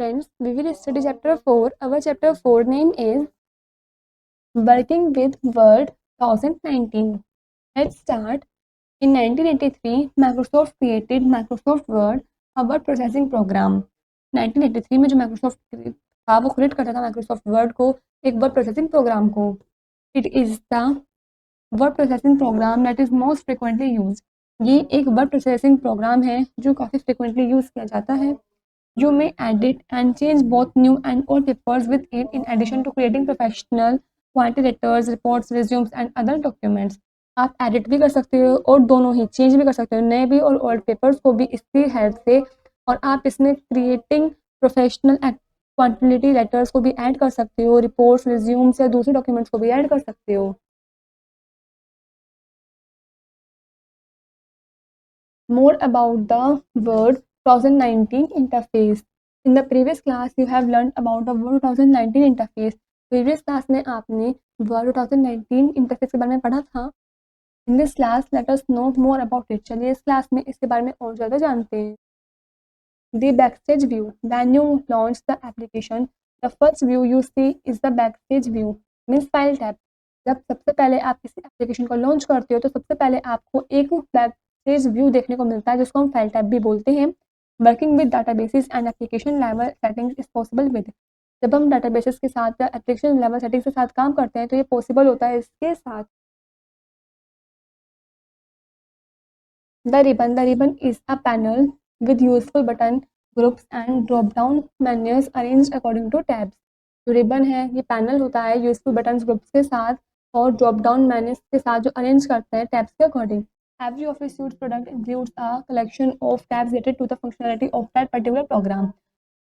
students, we will study chapter 4. Our chapter 4 name is Working with Word 2019. Let's start. In 1983, Microsoft created Microsoft Word, a word processing program. 1983 में जो Microsoft था वो create करता था Microsoft Word को, एक word processing program को. It is the word processing program that is most frequently used. ये एक वर्ड प्रोसेसिंग प्रोग्राम है जो काफ़ी फ्रिक्वेंटली यूज़ किया जाता है. You may edit and change both new and old papers with it in addition to creating professional quantity letters, reports, resumes and other documents. आप edit भी कर सकते हो और दोनों ही चेंज भी कर सकते हो, नए भी और ओल्ड पेपर्स को भी इसकी हेल्प से. और आप इसमें क्रिएटिंग प्रोफेशनल क्वांटिटी लेटर्स को भी ऐड कर सकते हो, रिपोर्ट्स, रिज्यूम्स या दूसरे डॉक्यूमेंट्स को भी ऐड कर सकते हो. More about the Word 2019 interface. In the previous class, you have learned about the Word 2019 interface. Previous class में आपने Word 2019 interface के बारे में पढ़ा था. In this class, let us know more about it. चलिए इस क्लास में इसके बारे में और ज़्यादा जानते हैं. The backstage view. When you launch the application, the first view you see is the backstage view. Means file tab. जब सबसे पहले आप किसी एप्लीकेशन को लॉन्च करते हो तो सबसे पहले आपको एक बैकस्टेज व्यू देखने को मिलता है जिसको हम फाइल टैब भी बोलते हैं. Working with databases and application level settings is possible with. जब हम डाटाबेसेस के साथ या एप्लीकेशन लेवल सेटिंग्स के साथ काम करते हैं तो ये पॉसिबल होता है इसके साथ. The ribbon is a panel with useful button groups and drop down menus arranged according to tabs. जो रिबन है ये पैनल होता है यूजफुल बटन्स ग्रुप्स के साथ और ड्रॉप डाउन मेन्यूज के साथ जो अरेंज करते हैं टैब्स के according. Every Office Suite product includes a collection of tabs related to the functionality of that particular program.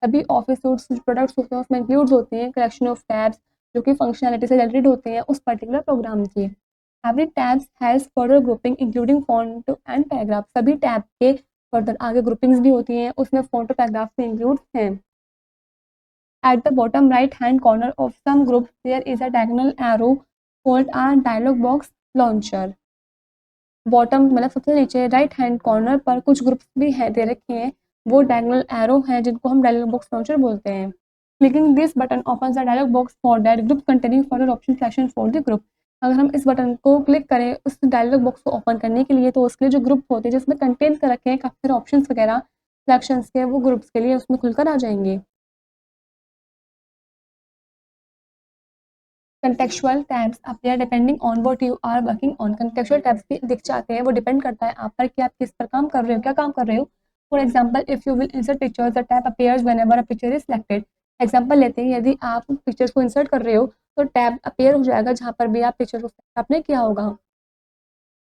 सभी ऑफिस सूट प्रोडक्ट्स होते हैं उसमें इंक्लूड होते हैं कलेक्शन ऑफ टैब्स जो कि फंक्शनैलिटी से रिलेटेड होते हैं उस पर्टिकुलर प्रोग्राम की. Every tabs has further grouping including font and paragraph. सभी टैब के फर्दर आगे ग्रुपिंग्स भी होती हैं उसमें फॉन्ट और पैराग्राफ भी इंक्लूड हैं. At the bottom right hand corner of some groups there is a diagonal arrow called a dialog box launcher. Bottom मतलब सबसे नीचे राइट हैंड कॉर्नर पर कुछ ग्रुप्स भी है दे रखे हैं, वो डायगोनल एरो है जिनको हम डायलॉग बॉक्स लॉन्चर बोलते हैं. Clicking this button opens the dialog box for that group containing further option selection for the group. अगर हम इस बटन को क्लिक करें उस डायलॉग बॉक्स को ओपन करने के लिए तो उसके लिए जो ग्रुप होते हैं जिसमें कंटेन कर रखे हैं काफ़ी सारे ऑप्शंस वगैरह सिलेक्शंस के, वो ग्रुप्स के लिए उसमें खुलकर आ जाएंगे. Contextual tabs appear depending on what you are working on. Contextual tabs भी दिख जाते हैं, वो डिपेंड करता है आप पर कि आप किस पर काम कर रहे हो, क्या काम कर रहे हो. For example if you will insert pictures the tab appears whenever a picture is selected. Example लेते हैं, यदि आप पिक्चर्स को इंसर्ट कर रहे हो तो टैब अपीयर हो जाएगा जहाँ पर भी आप पिक्चर को आपने किया होगा.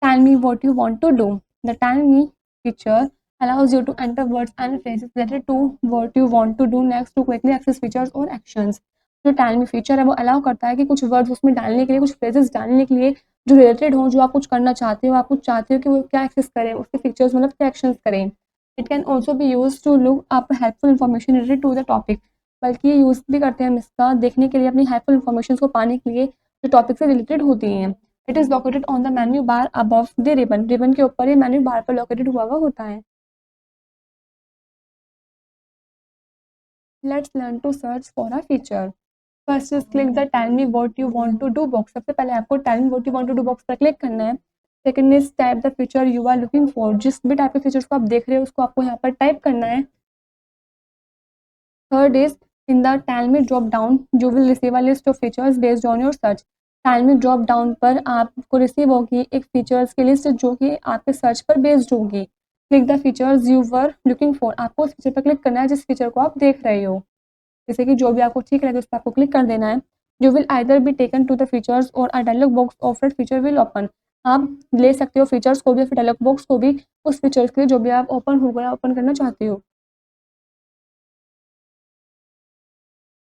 Tell me what you want to do. The Tell Me feature allows you to enter words and phrases related to what you want to do next to quickly access features or actions. जो Tell Me feature है वो allow करता है कि कुछ words उसमें डालने के लिए, कुछ फ्रेजेस डालने के लिए जो रिलेटेड हो, जो आप कुछ करना चाहते हो, आप कुछ चाहते हो कि वो क्या एक्सेस करें, उसके फीचर्स मतलब क्या एक्शंस करें. It can also be use to look up helpful information related to the topic. बल्कि ये यूज़ भी करते हैं हम इसका देखने के लिए अपनी हेल्पफुल इन्फॉर्मेशन को पाने के लिए जो टॉपिक से रिलेटेड होती हैं. It is located on the menu bar above the ribbon. Ribbon के ऊपर ये मेन्यू बार पर लोकेटेड हुआ हुआ होता है. Let's learn to search for a feature. First is click the tell me what you want to do box. सबसे पहले आपको tell me what you want to do box पर क्लिक करना है. Second is type the feature you are looking for. जिस भी type के features को आप देख रहे हो उसको आपको यहाँ पर टाइप करना है. Third is in the tell me drop down you will receive a list of features based on your search. Tell me drop down पर आपको रिसीव होगी एक फीचर्स की लिस्ट जो कि आपके सर्च पर बेस्ड होगी. Click the features you were looking for. आपको उस फीचर पर क्लिक करना है जिस फीचर को आप देख रहे हो. जैसे कि जो भी आपको ठीक लगे उस पर आपको क्लिक कर देना है. You will either be taken to the features और a dialog box of that feature will open. आप ले सकते हो फीचर्स को भी फिर डायलॉग बॉक्स को भी उस फीचर्स के लिए जो भी आप ओपन हो गया ओपन करना चाहते हो.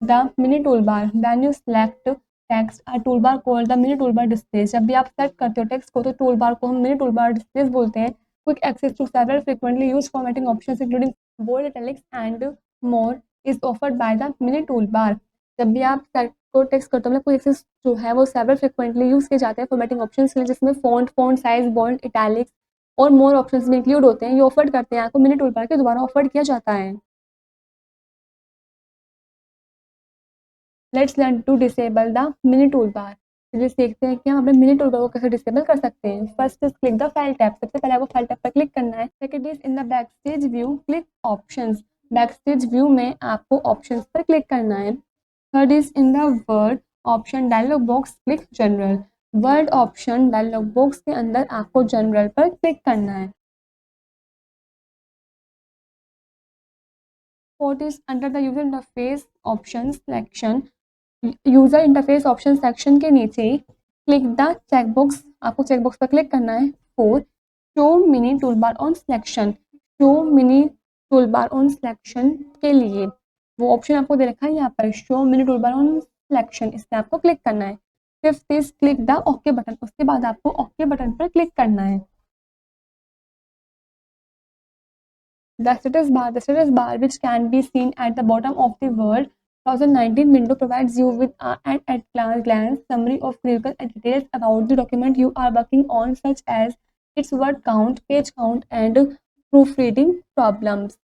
The mini tool bar. When you select text a tool bar called the mini tool bar displace. जब भी आप सेलेक्ट करते हो टेक्स्ट को तो टूल बार को हम मिनी टूल बार डिस्प्लेस बोलते हैं. Quick access to several frequently used formatting options including bold, italics and more is offered by the mini tool bar. जब भी आप को टेक्स्ट करते हो मतलब कोई एक्सेस जो है वो सेवरल फ्रीक्वेंटली यूज़ किए जाते हैं फॉर्मेटिंग ऑप्शंस के लिए जिसमें फॉन्ट साइज, बोल्ड, इटैलिक्स और मोर ऑप्शंस भी इंक्लूड होते हैं. ये ऑफर करते हैं आपको मिनी टूल बार के द्वारा ऑफर किया जाता है. Let's learn to disable the mini tool bar. चलिए सीखते हैं कि हम अपने मिनी टूल बार को कैसे डिसेबल कर सकते हैं। First is click the file tab. सबसे पहले आपको फाइल टैब पर क्लिक करना है। Second is in the backstage view click options. Backstage view में आपको ऑप्शंस पर क्लिक करना है। Third is in the word option dialog box click general. Word option dialog box के अंदर आपको जनरल पर क्लिक करना है। Fourth is under the user interface option section. User interface option section के नीचे क्लिक द चेकबॉक्स। आपको checkbox पर क्लिक करना है। Four, show mini tool bar on selection. Show mini tool bar on selection के लिए वो ऑप्शन आपको दे रखा है यहाँ पर, show mini tool bar on selection, इस पर आपको क्लिक करना है। Fifth is click the okay button. उसके बाद आपको ओके बटन पर क्लिक करना है। The status bar which can be seen at the bottom of the Word 2019 window provides you with an at-glance summary of critical details about the document you are working on, such as its word count, page count, and proofreading problems.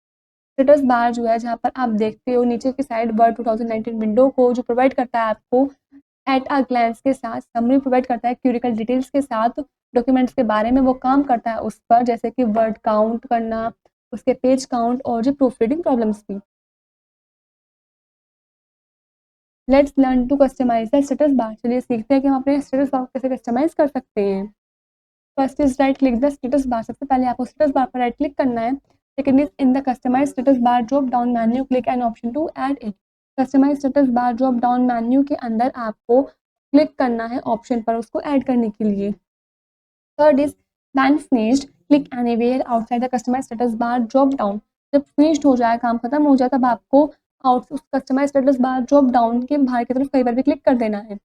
Status bar जो है जहाँ पर आप देखते हो नीचे की side word 2019 window को जो प्रोवाइड करता है आपको एट अ ग्लैंस के साथ समरी प्रोवाइड करता है क्यूरिकल डिटेल्स के साथ डॉक्यूमेंट्स के बारे में वो काम करता है उस पर, जैसे कि वर्ड काउंट करना, उसके पेज काउंट और जो प्रूफ रीडिंग प्रॉब्लम्स भी। Let's learn to customize the status bar. चलिए सीखते हैं कि हम अपने स्टेटस बार को कैसे कस्टमाइज कर सकते हैं। First is right click the status बार। सबसे पहले आपको स्टेटस बार पर राइट क्लिक करना है। Second is in the customize status bar drop down menu click an option to add it. Customize status bar drop down menu के अंदर आपको click करना है ऑप्शन पर उसको ऐड करने के लिए। Third is when finished click anywhere outside the customize status bar drop down. जब फिनिश्ड हो जाए, काम खत्म हो जाए, तब आपको आउट उस customize status bar drop down के बाहर की तरफ कई बार भी क्लिक कर देना है।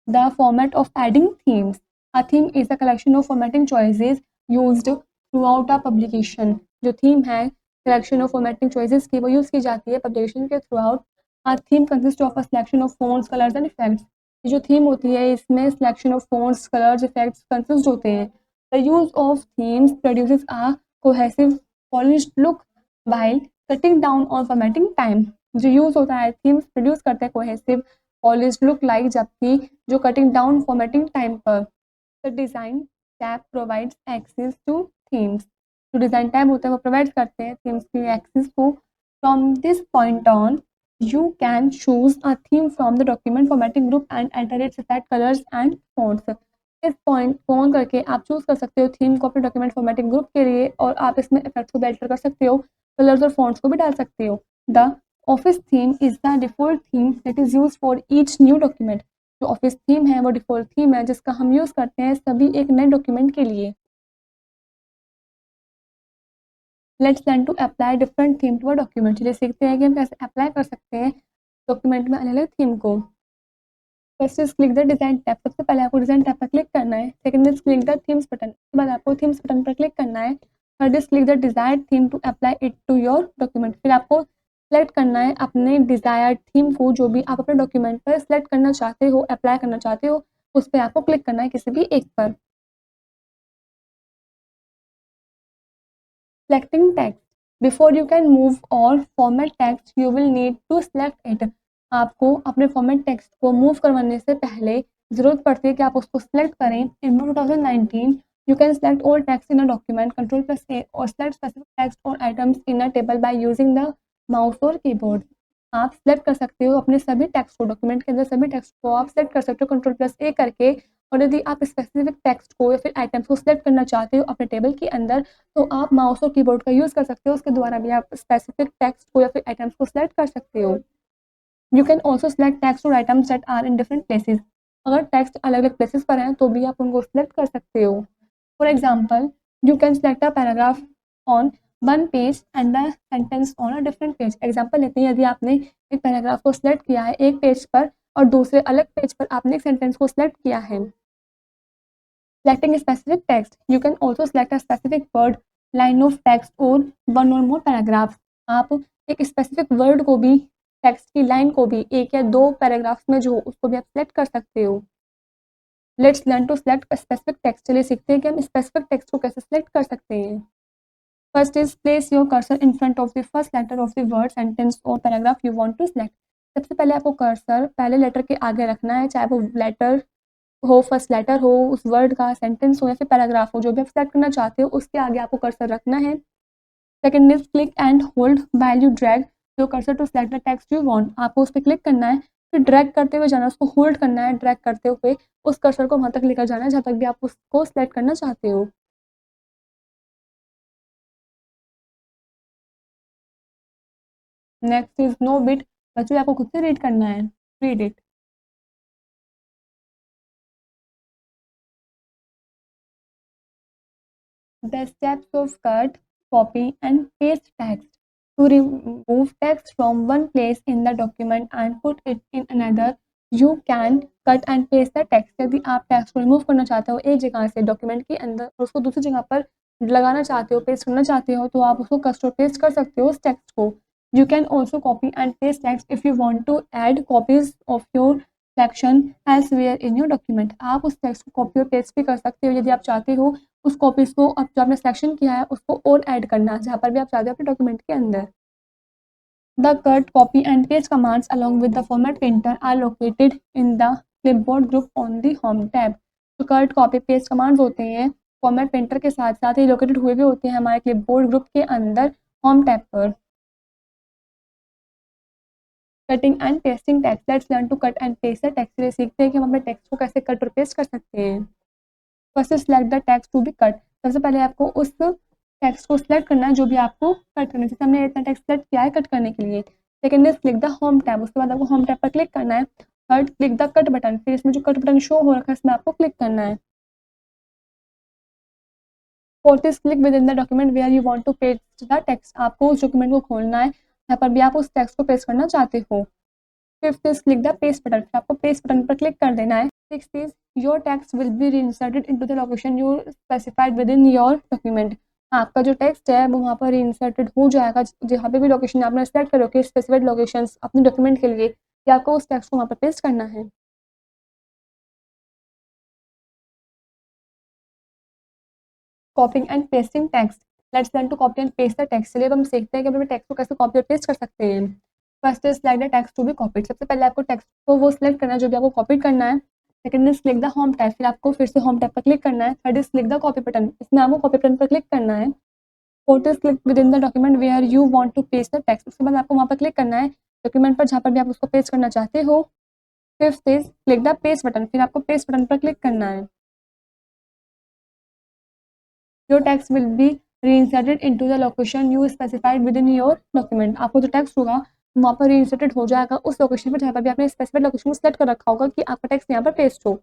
The format of adding themes. A theme is a collection of formatting choices used throughout a publication. जो theme है collection of formatting choices की वो use की जाती है publication के throughout. A theme consists of a selection of fonts, colors and effects. ये जो theme होती है इसमें selection of fonts, colors, effects consist होते हैं. The use of themes produces a cohesive, polished look while cutting down on formatting time. जो use होता है themes produce करते हैं cohesive, polished look like, जबकि जो कटिंग डाउन फॉर्मेटिंग टाइम पर। The design tab provides access to themes. जो design tab होता है वो प्रोवाइड करते हैं थीम्स की एक्सेस को। From this point on you can choose a theme from the document formatting group and enter it's set colours and fonts. इस point को ऑन करके आप चूज कर सकते हो थीम को अपने डॉक्यूमेंट फॉर्मेटिंग ग्रुप के लिए, और आप इसमें इफेक्ट्स को भी एंटर कर सकते हो, कलर्स और फॉन्ट्स को भी डाल सकते हो। The office theme is the default theme that is use for each new document. जो ऑफिस थीम है वो डिफॉल्ट थीम है जिसका हम यूज़ करते हैं सभी एक नए डॉक्यूमेंट के लिए। Let's learn to apply different theme to a document. चलिए सीखते हैं कि हम कैसे अप्लाई कर सकते हैं डॉक्यूमेंट में अलग अलग थीम को। First is click the design tab. सबसे पहले आपको डिज़ाइन टैब पर क्लिक करना है। Second is click the themes button. उसके बाद आपको थीम्स बटन पर क्लिक करना है। Third is click the desired theme to apply it to your document. फिर आपको सेलेक्ट करना है अपने डिजायर्ड थीम को, जो भी आप अपने डॉक्यूमेंट पर सेलेक्ट करना चाहते हो, अप्लाई करना चाहते हो, उस पर आपको क्लिक करना है किसी भी एक पर। Selecting text. Before you can move or format text, you will need to select it. आपको अपने फॉर्मेट टेक्स्ट को मूव करवाने से पहले ज़रूरत पड़ती है कि आप उसको सिलेक्ट करें। इन 2019 you can select all text in a document, Ctrl+A, or select specific text or items in a table by using the mouse or keyboard. आप सेलेक्ट कर सकते हो अपने सभी टेक्स्ट को, डॉक्यूमेंट के अंदर सभी टेक्स्ट को आप सेलेक्ट कर सकते हो Ctrl+A करके। और यदि आप स्पेसिफिक टेक्स्ट को या फिर आइटम्स को सिलेक्ट करना चाहते हो अपने टेबल के अंदर, तो आप माउस और कीबोर्ड का यूज़ कर सकते हो, उसके द्वारा भी आप स्पेसिफिक टेक्स्ट को या फिर आइटम्स को सिलेक्ट कर सकते हो। You can also select text और items that are in different places. अगर टेक्स्ट अलग अलग प्लेसेस पर हैं तो भी आप उनको सिलेक्ट कर सकते हो। For example, you can select a paragraph on one page and the sentence on a different page. Example लेते हैं, यदि आपने एक पैराग्राफ को सिलेक्ट किया है एक पेज पर और दूसरे अलग पेज पर आपने एक सेंटेंस को सिलेक्ट किया है। Selecting a specific text, you can also select a specific word, line of text or one or more paragraphs. आप एक स्पेसिफिक वर्ड को भी, टेक्स्ट की लाइन को भी, एक या दो पैराग्राफ्स में जो हो उसको भी आप सेलेक्ट कर सकते हो। Let's learn to select specific text. चलिए सीखते हैं कि हम स्पेसिफिक टेक्स्ट को कैसे सेलेक्ट कर सकते हैं। First is place your cursor in front of the first letter of the word sentence और paragraph you want to select. सबसे पहले आपको कर्सर पहले लेटर के आगे रखना है, चाहे वो लेटर हो, फर्स्ट लेटर हो, उस वर्ड का, सेंटेंस हो या फिर पैराग्राफ हो, जो भी आप सेलेक्ट करना चाहते हो उसके आगे आपको कर्सर रखना है। Second is click and hold while you drag your cursor to select the text you want. आपको उस पर क्लिक करना है, फिर ड्रैग करते हुए जाना, उसको होल्ड करना है, ड्रैग करते हुए उस कर्सर को वहाँ तक लेकर जाना है जहाँ तक भी आप उसको सेलेक्ट करना चाहते हो। Next is no bit. बच्चों आपको खुद से रीड करना है, read it. The steps of cut, copy and paste text. To remove text from one place in the document and put it in another, you can cut and paste the text. यदि आप text को remove करना चाहते हो एक जगह से document के अंदर और उसको दूसरी जगह पर लगाना चाहते हो, पेस्ट करना चाहते हो, तो आप उसको कट और पेस्ट कर सकते हो उस टेक्स्ट को। You can also copy and paste text if you want to add copies of your section elsewhere in your document. आप उस टेक्स्ट को कॉपी और पेस्ट भी कर सकते हो यदि आप चाहते हो उस कॉपीज को अब जो आपने सेलेक्शन किया है उसको और ऐड करना जहाँ पर भी आप चाहते हो अपने डॉक्यूमेंट के अंदर। The cut copy and paste commands along with the format printer are located in the clipboard group on the home tab। तो कट कॉपी पेस्ट कमांड्स होते हैं फॉर्मेट प्रिंटर के साथ साथ ही लोकेटेड हुए भी होते हैं हमारे क्लिपबोर्ड ग्रुप के अंदर होम टैब पर। Cutting and pasting text. Let's learn to cut and paste the text. ये सीखते हैं कि हम अपने टेक्स्ट को कैसे कट और पेस्ट कर सकते हैं। First select the text to be cut. सबसे पहले आपको उस टेक्स्ट को सिलेक्ट करना है जो भी आपको कट करना है। जैसे हमने इतना टेक्स्ट सेलेक्ट किया है कट करने के लिए। Second is click the home tab. उसके बाद आपको होम टैब पर क्लिक करना है। Third click the cut button. फिर इसमें जो कट बटन शो हो रखा है इसमें आपको क्लिक करना है। Fourth is click within the document where you want to paste the text. आपको उस डॉक्यूमेंट को खोलना है यहाँ पर भी आप उस टेक्स्ट को पेस्ट करना चाहते हो। Fifth is click the paste button. फिर आपको पेस्ट बटन पर क्लिक कर देना है। Sixth is your text will be reinserted into the location you specified within your document. आपका जो टेक्स्ट है वो वहाँ पर रीइंसर्टेड हो जाएगा जहाँ पे भी लोकेशन आपने सेलेक्ट कर रखी है स्पेसिफाइड लोकेशन अपने डॉक्यूमेंट के लिए, कि आपको उस टेक्स्ट को वहाँ पर पेस्ट करना है। Copying and pasting text. Let's learn to copy and paste the text. चलिए अब हम सीखते हैं कि अपने टेक्स्ट को कैसे कॉपी और पेस्ट कर सकते हैं। First is select the text to be copied. सबसे पहले आपको टेक्स्ट को वो सिलेक्ट करना है जो भी आपको कॉपी करना है। Second is click the home tab. फिर आपको फिर से होम टैब पर क्लिक करना है। Third is click the copy button. इसमें आपको कॉपी बटन पर क्लिक करना है। Fourth is click within the document where you want to paste the text. उसके बाद आपको वहाँ पर क्लिक करना है डॉक्यूमेंट पर जहाँ पर भी आप उसको पेस्ट करना चाहते हो। Fifth is click the paste button. फिर आपको पेस्ट बटन पर क्लिक करना है। Your text will be reinserted into the location you specified within your document। आपको जो टेक्स्ट होगा वहाँ पर reinserted हो जाएगा उस लोकेशन पर जहाँ पर भी आपने स्पेसिफाइड लोकेशन को सेलेक्ट कर रखा होगा कि आपका टेक्स्ट यहाँ पर पेस्ट हो।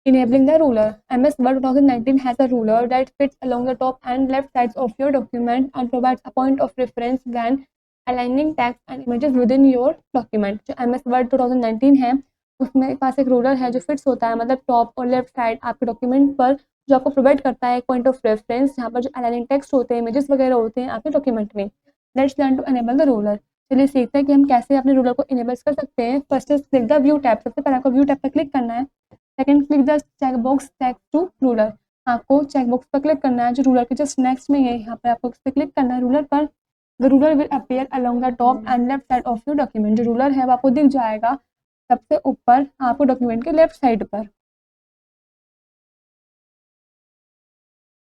Enabling the ruler। MS Word 2019 has a ruler that fits along the top and left sides of your document and provides a point of reference when aligning text and images within your document। जो MS Word 2019 है उसमें पास एक ruler है जो fits होता है, मतलब top और लेफ्ट साइड आपके डॉक्यूमेंट पर, जो आपको प्रोवाइड करता है एक पॉइंट ऑफ रेफरेंस जहाँ पर जो अलाइनिंग टेक्स्ट होते हैं, इमेजेस वगैरह होते हैं आपके डॉक्यूमेंट में। Let's learn to enable the ruler. चलिए सीखते हैं कि हम कैसे अपने रूलर को इनेबल कर सकते हैं। First is click the view tab. सबसे पहले आपको व्यू टैब पर क्लिक करना है। Second click the check box text to ruler. आपको चेक बॉक्स पर क्लिक करना है जो रूलर के जस्ट नेक्स्ट में है, यहाँ पर आपको इस पर क्लिक करना है रूलर पर। The ruler will appear along the top and left side of your document. जो रूलर है वो आपको दिख जाएगा सबसे ऊपर आपको डॉक्यूमेंट के लेफ्ट साइड पर।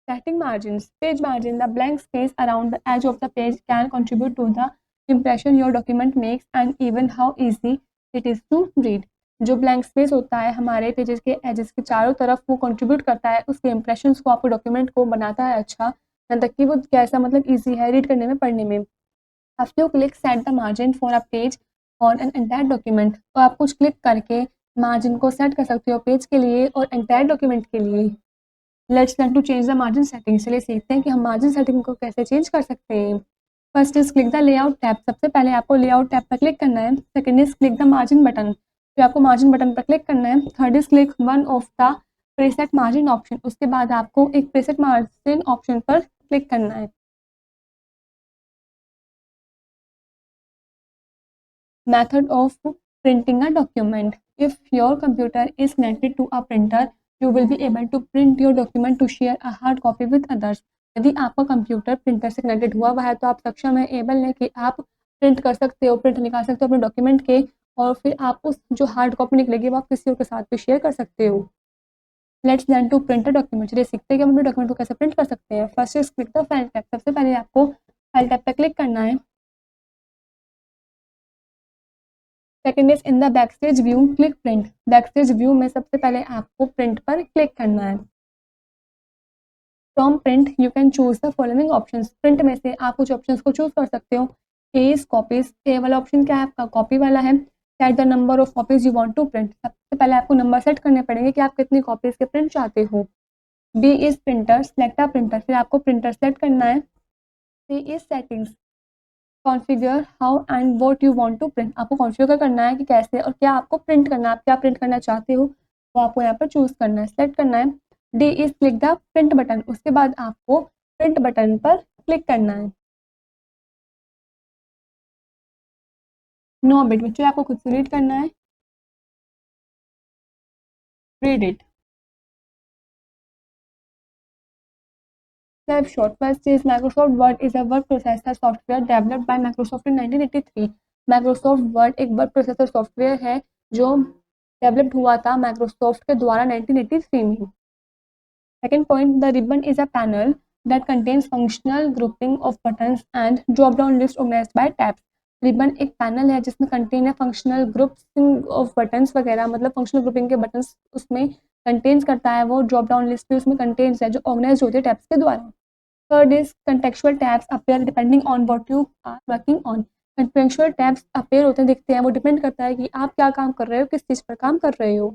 Setting margins। Page margin, the blank space around the edge of the page can contribute to the impression your document makes and even how easy it is to read। जो blank space होता है हमारे pages के edges के चारों तरफ वो contribute करता है उसके इंप्रेशंस को, आपको डॉक्यूमेंट को बनाता है अच्छा, यहाँ तक कि वो कैसा मतलब ईजी है रीड करने में, पढ़ने में। After you click set the margin for a page और एन एंटायर डॉक्यूमेंट। तो आप कुछ क्लिक करके मार्जिन को सेट कर सकते हो पेज के लिए और एंटायर डॉक्यूमेंट के लिए। Let's learn to change the margin setting. चलिए सीखते हैं कि हम मार्जिन सेटिंग को कैसे चेंज कर सकते हैं। First is click the layout tab. सबसे पहले आपको लेआउट टैब पर क्लिक करना है। Second is click the margin button. फिर आपको मार्जिन बटन पर क्लिक करना है। Third is click one of the preset margin option. उसके बाद आपको एक प्रीसेट मार्जिन ऑप्शन पर क्लिक करना है। Method of printing a document। If your computer is connected to a printer, you will be able to print your document to share a hard copy with others. यदि आपका computer printer से connected हुआ है तो आप सक्षम है, able है कि आप प्रिंट कर सकते हो, प्रिंट निकाल सकते हो अपने डॉक्यूमेंट के, और फिर आप उस जो हार्ड कॉपी निकलेगी वो आप किसी और के साथ भी शेयर कर सकते हो। Let's learn to print a document. चलिए सीखते हैं कि हम अपने डॉक्यूमेंट को कैसे प्रिंट कर सकते हैं। First is click the file tab. सबसे पहले आपको फाइल टैब पर क्लिक करना है। Second is in the backstage view click print. Backstage view में सबसे पहले आपको प्रिंट पर क्लिक करना है। From print you can choose the following options. Print में से आप कुछ ऑप्शंस को चूज कर सकते हो। ए इज कॉपीज। ए वाला ऑप्शन क्या है आपका? कॉपी वाला है। Set the number of copies you want to print. सबसे पहले आपको नंबर सेट करने पड़ेंगे कि आप कितनी कॉपीज के प्रिंट चाहते हो। B is printer. Select a printer. फिर आपको प्रिंटर सेलेक्ट करना है। C is settings. Configure how and what you want to print. आपको कॉन्फ़िगर करना है कि कैसे और क्या आपको प्रिंट करना है, आप क्या प्रिंट करना चाहते हो वो आपको यहाँ पर चूज़ करना है, सेलेक्ट करना है। D is click the print button. उसके बाद आपको प्रिंट बटन पर क्लिक करना है। नो बिट बच्चों आपको खुद से रीड करना है। Read it. Snapshot. First is Microsoft Word is a word processor software developed by Microsoft in 1983. Microsoft Word एक वर्ड प्रोसेसर सॉफ्टवेयर है जो डेवलप्ड हुआ था माइक्रोसॉफ्ट के द्वारा 1983 में। Second point, the ribbon is a panel that contains functional grouping of buttons and drop-down list organized by tabs. Ribbon एक panel है जिसमें कंटेन है फंक्शनल ग्रुपिंग ऑफ बटन्स वगैरह, मतलब फंक्शनल ग्रुपिंग के बटन्स उसमें कंटेन्स करता है, वो ड्रॉप डाउन लिस्ट भी उसमें कंटेन्स है जो ऑर्गेनाइज होती है टैब्स के द्वारा। Third is contextual tabs appear depending on what you are working on. Contextual tabs appear होते हैं, दिखते हैं, वो डिपेंड करता है कि आप क्या काम कर रहे हो, किस चीज़ पर काम कर रहे हो।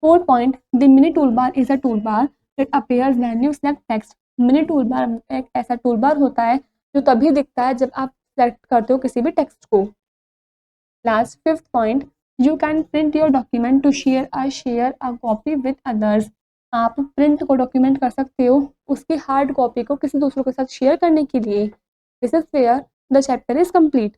Fourth point, the mini toolbar is a toolbar that appears when you select text. Mini toolbar एक ऐसा टूलबार होता है जो तभी दिखता है जब आप सेलेक्ट करते हो किसी भी टेक्स्ट को। Last fifth point, you can print your document to share a copy with others. आप प्रिंट को डॉक्यूमेंट कर सकते हो उसकी हार्ड कॉपी को किसी दूसरों के साथ शेयर करने के लिए। This is where the chapter is complete.